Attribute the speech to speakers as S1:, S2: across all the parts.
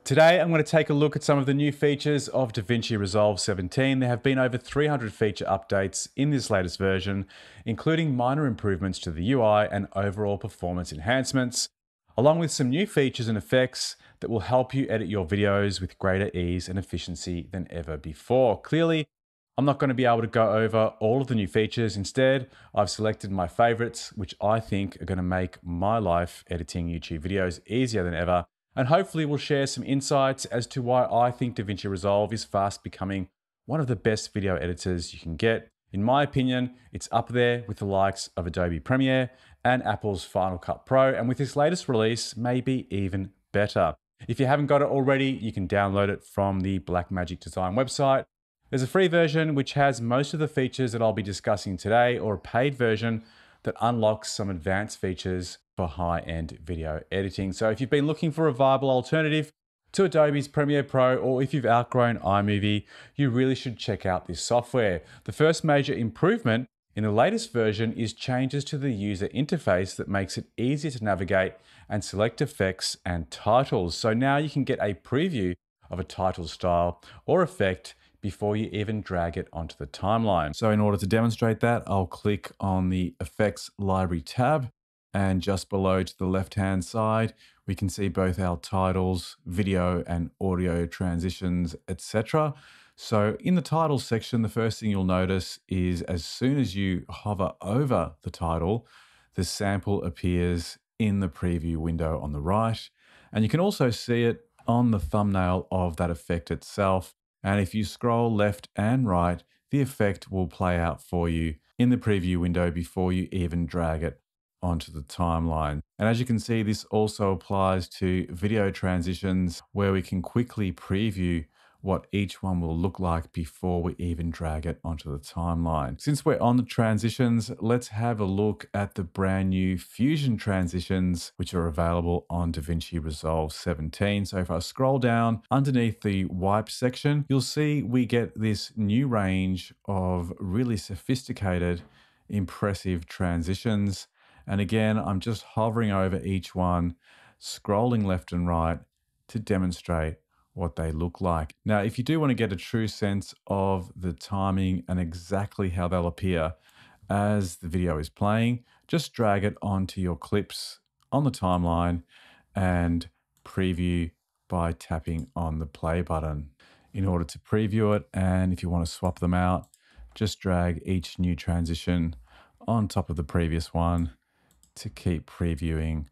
S1: Today, I'm going to take a look at some of the new features of Davinci Resolve 17. There have been over 300 feature updates in this latest version, including minor improvements to the UI and overall performance enhancements, along with some new features and effects that will help you edit your videos with greater ease and efficiency than ever before. Clearly, I'm not going to be able to go over all of the new features. Instead, I've selected my favorites, which I think are going to make my life editing YouTube videos easier than ever. And hopefully we'll share some insights as to why I think Davinci Resolve is fast becoming one of the best video editors you can get. In my opinion, it's up there with the likes of Adobe Premiere and Apple's Final Cut Pro, and with this latest release, maybe even better. If you haven't got it already, you can download it from the Blackmagic Design website. There's a free version which has most of the features that I'll be discussing today, or a paid version that unlocks some advanced features for high-end video editing. So if you've been looking for a viable alternative to Adobe's Premiere Pro, or if you've outgrown iMovie, you really should check out this software. The first major improvement in the latest version is changes to the user interface that makes it easier to navigate and select effects and titles. So now you can get a preview of a title style or effect before you even drag it onto the timeline. So in order to demonstrate that, I'll click on the Effects Library tab, and just below to the left-hand side, we can see both our titles, video and audio transitions, etc. So in the titles section, the first thing you'll notice is as soon as you hover over the title, the sample appears in the preview window on the right. And you can also see it on the thumbnail of that effect itself. And if you scroll left and right, the effect will play out for you in the preview window before you even drag it onto the timeline. And as you can see, this also applies to video transitions, where we can quickly preview what each one will look like before we even drag it onto the timeline. Since we're on the transitions, let's have a look at the brand new Fusion transitions, which are available on Davinci Resolve 17. So if I scroll down underneath the wipe section, you'll see we get this new range of really sophisticated, impressive transitions. And again, I'm just hovering over each one, scrolling left and right to demonstrate what they look like. Now, if you do want to get a true sense of the timing and exactly how they'll appear as the video is playing, just drag it onto your clips on the timeline and preview by tapping on the play button. In order to preview it, and if you want to swap them out, just drag each new transition on top of the previous one to keep previewing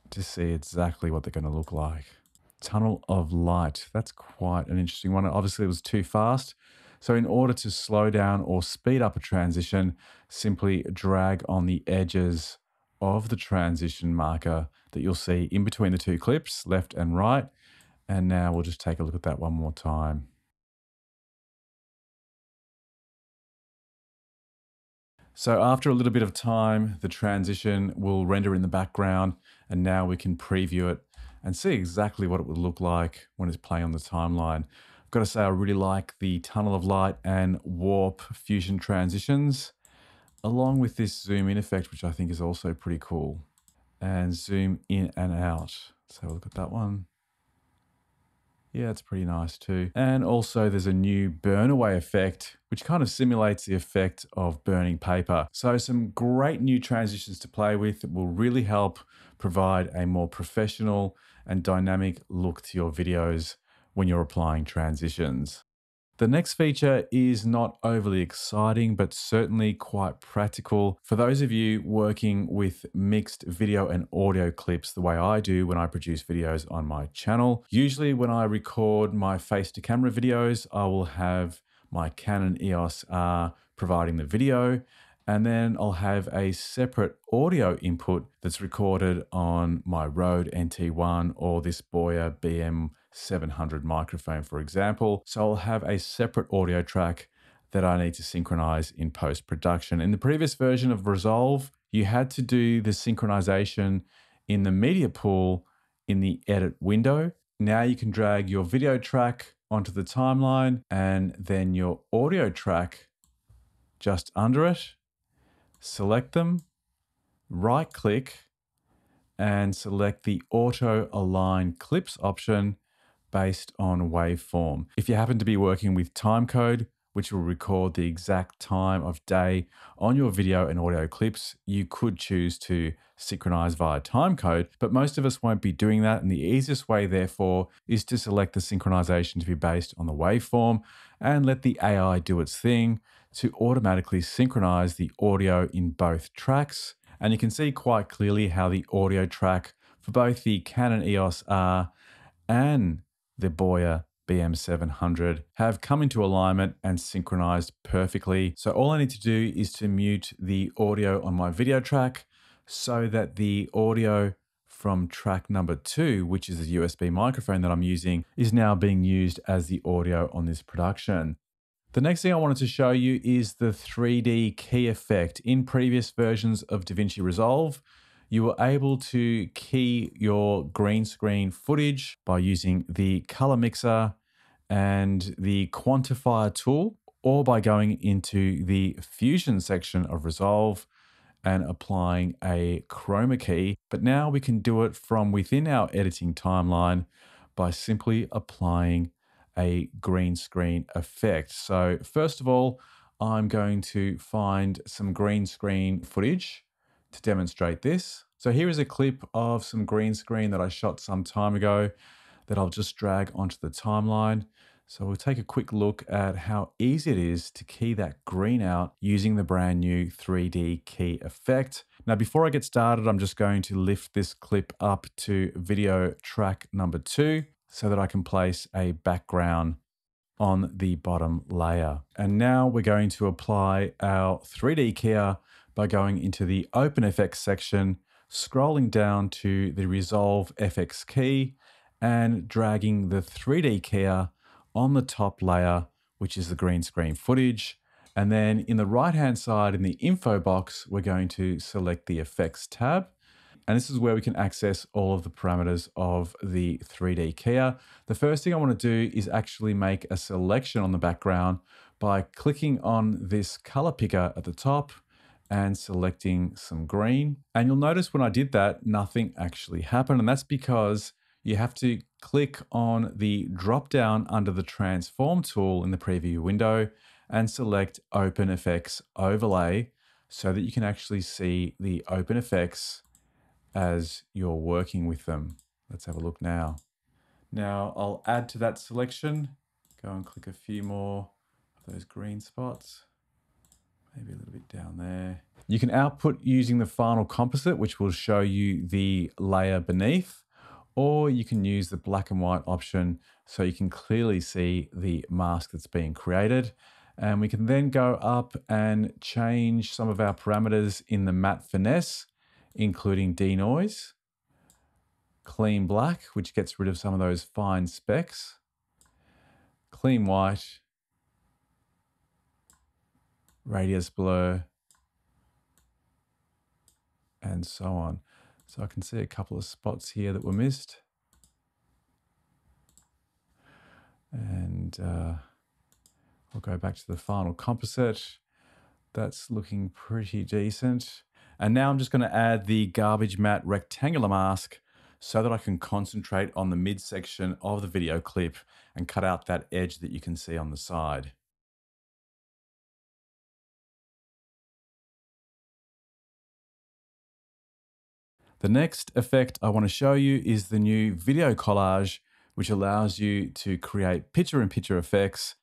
S1: to see exactly what they're going to look like. Tunnel of light. That's quite an interesting one. Obviously, it was too fast. So in order to slow down or speed up a transition, simply drag on the edges of the transition marker that you'll see in between the two clips, left and right. And now we'll just take a look at that one more time. So after a little bit of time, the transition will render in the background, and now we can preview it and see exactly what it would look like when it's playing on the timeline. I've got to say, I really like the tunnel of light and warp fusion transitions, along with this zoom in effect, which I think is also pretty cool. And zoom in and out. Let's have a look at that one. Yeah, it's pretty nice too. And also there's a new burn away effect, which kind of simulates the effect of burning paper. So some great new transitions to play with that will really help provide a more professional and dynamic look to your videos when you're applying transitions. The next feature is not overly exciting, but certainly quite practical for those of you working with mixed video and audio clips the way I do when I produce videos on my channel. Usually when I record my face-to-camera videos, I will have my Canon EOS R providing the video, and then I'll have a separate audio input that's recorded on my Rode NT1 or this Boya BM700 microphone, for example. So I'll have a separate audio track that I need to synchronize in post-production. In the previous version of Resolve, you had to do the synchronization in the media pool in the edit window. Now you can drag your video track onto the timeline and then your audio track just under it. Select them, right click, and select the auto align clips option based on waveform. If you happen to be working with timecode, which will record the exact time of day on your video and audio clips, you could choose to synchronize via timecode, but most of us won't be doing that. And the easiest way, therefore, is to select the synchronization to be based on the waveform and let the AI do its thing to automatically synchronize the audio in both tracks. And you can see quite clearly how the audio track for both the Canon EOS R and the Boya BM700 have come into alignment and synchronized perfectly. So all I need to do is to mute the audio on my video track so that the audio from track number 2, which is a USB microphone that I'm using, is now being used as the audio on this production. The next thing I wanted to show you is the 3D key effect. In previous versions of Davinci Resolve, you were able to key your green screen footage by using the color mixer and the quantifier tool, or by going into the fusion section of Resolve and applying a chroma key. But now we can do it from within our editing timeline by simply applying a green screen effect. So first of all, I'm going to find some green screen footage to demonstrate this. So here is a clip of some green screen that I shot some time ago that I'll just drag onto the timeline. So we'll take a quick look at how easy it is to key that green out using the brand new 3D key effect. Now, before I get started, I'm just going to lift this clip up to video track number 2 so that I can place a background on the bottom layer. And now we're going to apply our 3D keyer by going into the Open FX section, scrolling down to the Resolve FX key and dragging the 3D keyer on the top layer, which is the green screen footage. And then in the right-hand side in the info box, we're going to select the effects tab. And this is where we can access all of the parameters of the 3D keyer. The first thing I want to do is actually make a selection on the background by clicking on this color picker at the top and selecting some green. And you'll notice when I did that, nothing actually happened. And that's because you have to click on the drop down under the transform tool in the preview window and select Open FX Overlay so that you can actually see the open effects as you're working with them. Let's have a look now. Now I'll add to that selection, go and click a few more of those green spots, maybe a little bit down there. You can output using the final composite, which will show you the layer beneath, or you can use the black and white option so you can clearly see the mask that's being created. And we can then go up and change some of our parameters in the matte finesse, including denoise, clean black, which gets rid of some of those fine specks, clean white, radius blur, and so on. So I can see a couple of spots here that were missed. And I'll go back to the final composite. That's looking pretty decent. And now I'm just going to add the garbage matte rectangular mask so that I can concentrate on the midsection of the video clip and cut out that edge that you can see on the side. The next effect I want to show you is the new video collage, which allows you to create picture-in-picture effects.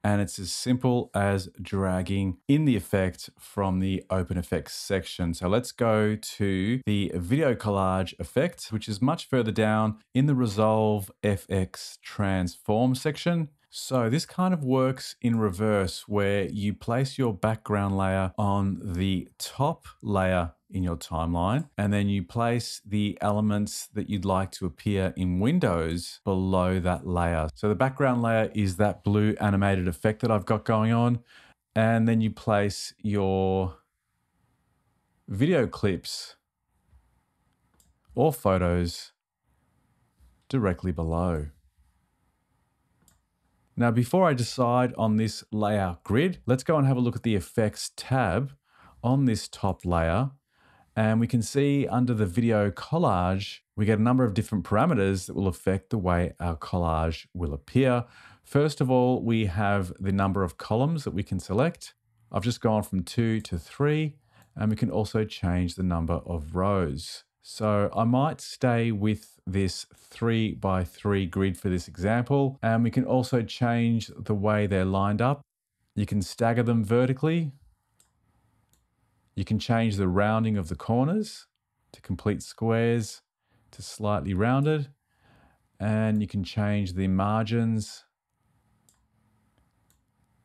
S1: And it's as simple as dragging in the effect from the Open Effects section. So let's go to the video collage effect, which is much further down in the Resolve FX transform section. So this kind of works in reverse, where you place your background layer on the top layer in your timeline, and then you place the elements that you'd like to appear in Windows below that layer. So the background layer is that blue animated effect that I've got going on, and then you place your video clips or photos directly below. Now, before I decide on this layout grid, let's go and have a look at the effects tab on this top layer. And we can see under the video collage we get a number of different parameters that will affect the way our collage will appear. First of all, we have the number of columns that we can select. I've just gone from 2 to 3, and we can also change the number of rows. So I might stay with this 3 by 3 grid for this example, and we can also change the way they're lined up. You can stagger them vertically. You can change the rounding of the corners to complete squares to slightly rounded, and you can change the margins,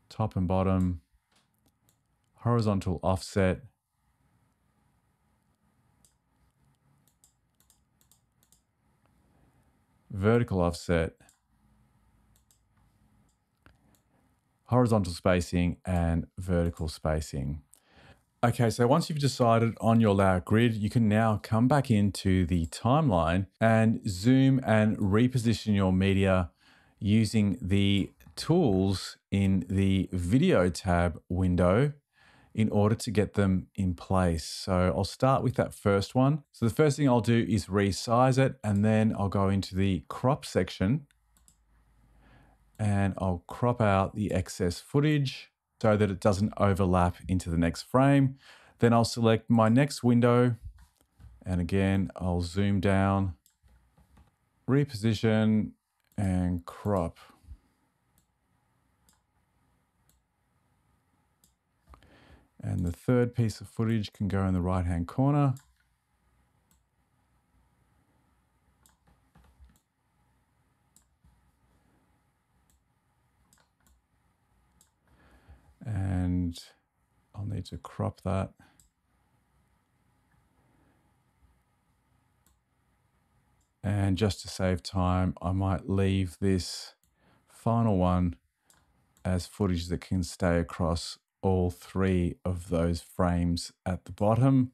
S1: top and bottom, horizontal offset, vertical offset, horizontal spacing, and vertical spacing. Okay, so once you've decided on your layout grid, you can now come back into the timeline and zoom and reposition your media using the tools in the video tab window in order to get them in place. So I'll start with that first one. So the first thing I'll do is resize it, and then I'll go into the crop section and I'll crop out the excess footage so that it doesn't overlap into the next frame. Then I'll select my next window, and again, I'll zoom down, reposition, and crop. And the third piece of footage can go in the right-hand corner. And I'll need to crop that. And just to save time, I might leave this final one as footage that can stay across all 3 of those frames at the bottom.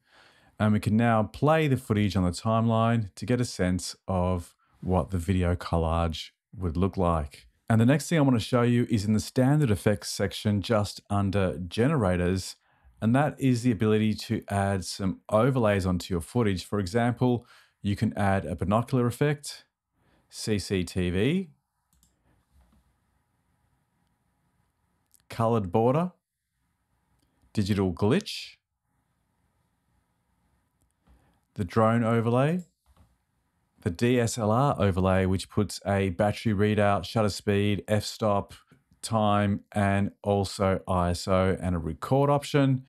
S1: And we can now play the footage on the timeline to get a sense of what the video collage would look like. And the next thing I want to show you is in the standard effects section just under generators. And that is the ability to add some overlays onto your footage. For example, you can add a binocular effect, CCTV, colored border, digital glitch, the drone overlay, the DSLR overlay, which puts a battery readout, shutter speed, f-stop, time, and also ISO and a record option,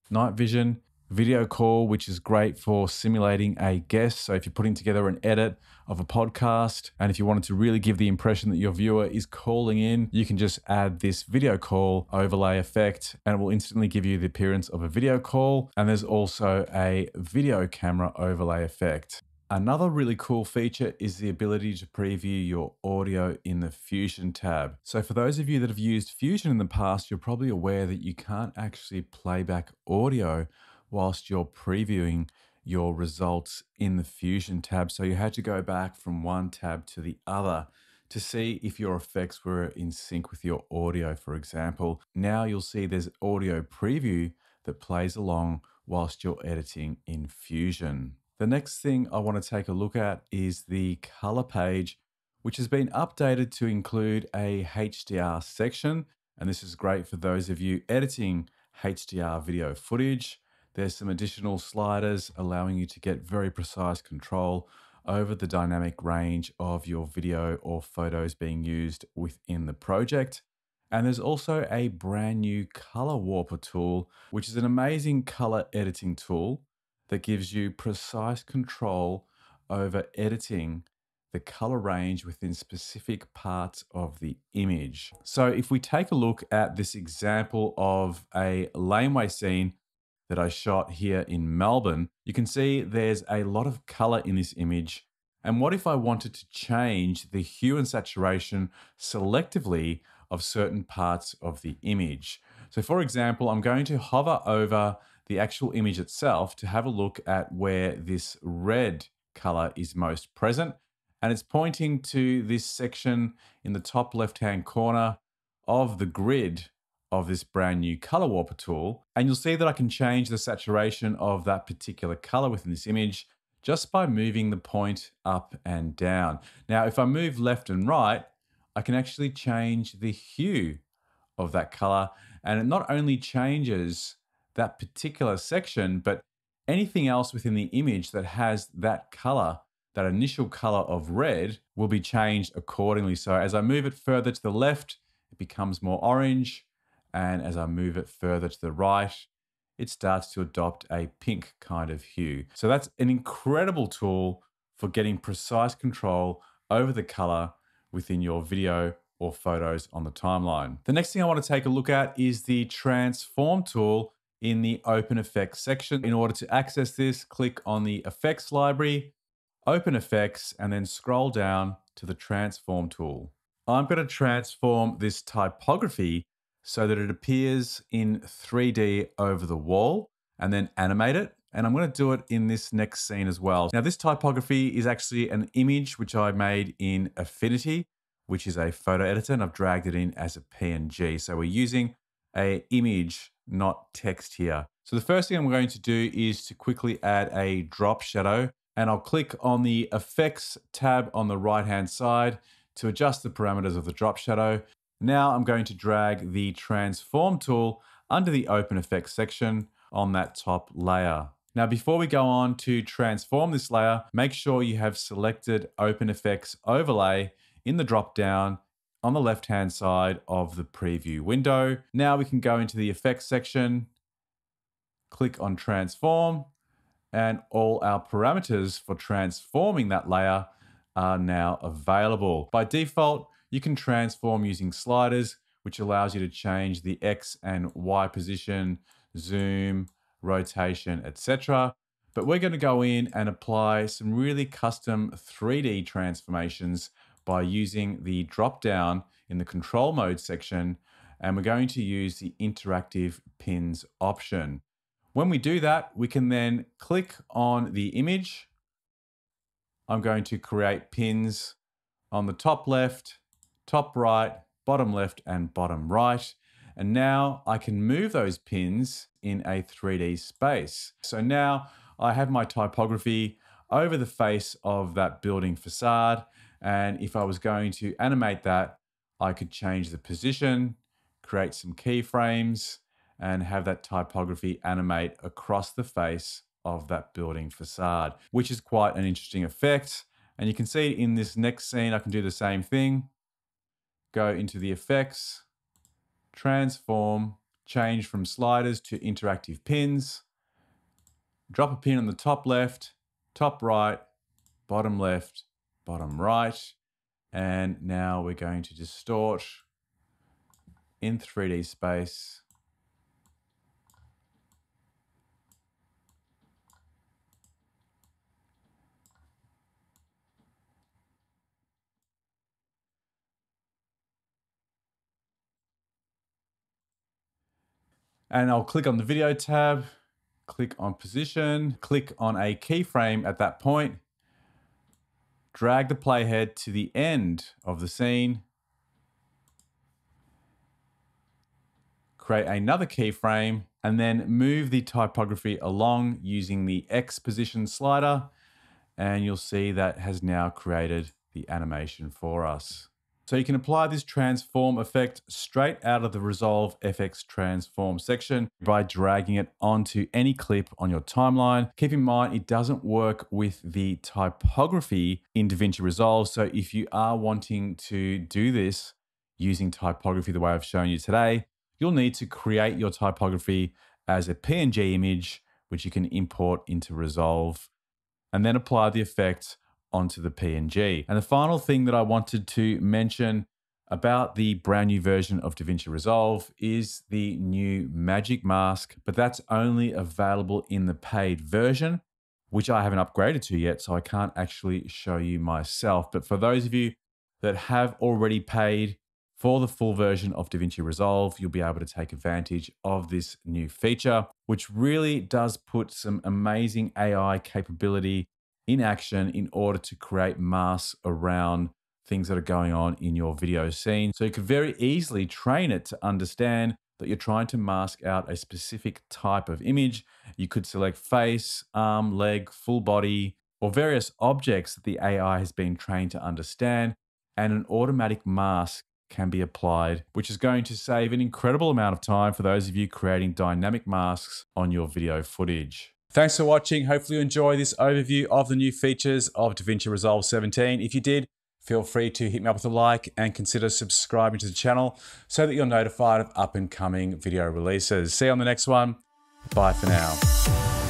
S1: night vision, video call, which is great for simulating a guest. So if you're putting together an edit of a podcast, and if you wanted to really give the impression that your viewer is calling in, you can just add this video call overlay effect and it will instantly give you the appearance of a video call. And there's also a video camera overlay effect. Another really cool feature is the ability to preview your audio in the Fusion tab. So for those of you that have used Fusion in the past, you're probably aware that you can't actually play back audio whilst you're previewing your results in the Fusion tab. So you had to go back from one tab to the other to see if your effects were in sync with your audio, for example. Now you'll see there's audio preview that plays along whilst you're editing in Fusion. The next thing I want to take a look at is the color page, which has been updated to include a HDR section. And this is great for those of you editing HDR video footage. There's some additional sliders allowing you to get very precise control over the dynamic range of your video or photos being used within the project. And there's also a brand new color warper tool, which is an amazing color editing tool that gives you precise control over editing the color range within specific parts of the image. So if we take a look at this example of a laneway scene that I shot here in Melbourne, you can see there's a lot of color in this image. And what if I wanted to change the hue and saturation selectively of certain parts of the image? So for example, I'm going to hover over the actual image itself to have a look at where this red color is most present. And it's pointing to this section in the top left-hand corner of the grid of this brand new color warper tool. And you'll see that I can change the saturation of that particular color within this image just by moving the point up and down. Now, if I move left and right, I can actually change the hue of that color. And it not only changes that particular section, but anything else within the image that has that color, that initial color of red, will be changed accordingly. So as I move it further to the left, it becomes more orange. And as I move it further to the right, it starts to adopt a pink kind of hue. So that's an incredible tool for getting precise control over the color within your video or photos on the timeline. The next thing I want to take a look at is the transform tool in the open effects section. In order to access this, click on the effects library, open effects, and then scroll down to the transform tool. I'm going to transform this typography so that it appears in 3D over the wall and then animate it. And I'm going to do it in this next scene as well. Now, this typography is actually an image which I made in Affinity, which is a photo editor, and I've dragged it in as a PNG. So we're using an image, not text here. So the first thing I'm going to do is to quickly add a drop shadow, and I'll click on the Effects tab on the right-hand side to adjust the parameters of the drop shadow. Now I'm going to drag the transform tool under the open effects section on that top layer. Now, before we go on to transform this layer, make sure you have selected open effects overlay in the drop down on the left-hand side of the preview window. Now we can go into the effects section, click on transform, and all our parameters for transforming that layer are now available. By default, you can transform using sliders, which allows you to change the X and Y position, zoom, rotation, etc. But we're going to go in and apply some really custom 3D transformations by using the drop down in the control mode section, and we're going to use the interactive pins option. When we do that, we can then click on the image. I'm going to create pins on the top left, top right, bottom left, and bottom right. And now I can move those pins in a 3D space. So now I have my typography over the face of that building facade. And if I was going to animate that, I could change the position, create some keyframes, and have that typography animate across the face of that building facade, which is quite an interesting effect. And you can see in this next scene, I can do the same thing. Go into the effects, transform, change from sliders to interactive pins, drop a pin on the top left, top right, bottom left, bottom right. And now we're going to distort in 3D space. And I'll click on the video tab, click on position, click on a keyframe at that point, drag the playhead to the end of the scene, create another keyframe, and then move the typography along using the X position slider, and you'll see that has now created the animation for us. So you can apply this transform effect straight out of the Resolve FX transform section by dragging it onto any clip on your timeline. Keep in mind, it doesn't work with the typography in Davinci Resolve. So if you are wanting to do this using typography the way I've shown you today, you'll need to create your typography as a PNG image, which you can import into Resolve, and then apply the effect onto the PNG. And the final thing that I wanted to mention about the brand new version of Davinci Resolve is the new magic mask, but that's only available in the paid version, which I haven't upgraded to yet, so I can't actually show you myself. But for those of you that have already paid for the full version of Davinci Resolve, you'll be able to take advantage of this new feature, which really does put some amazing AI capability in action in order to create masks around things that are going on in your video scene. So you could very easily train it to understand that you're trying to mask out a specific type of image. You could select face, arm, leg, full body, or various objects that the AI has been trained to understand, and an automatic mask can be applied, which is going to save an incredible amount of time for those of you creating dynamic masks on your video footage. Thanks for watching. Hopefully you enjoy this overview of the new features of Davinci Resolve 17. If you did, feel free to hit me up with a like and consider subscribing to the channel so that you're notified of up and coming video releases. See you on the next one. Bye for now.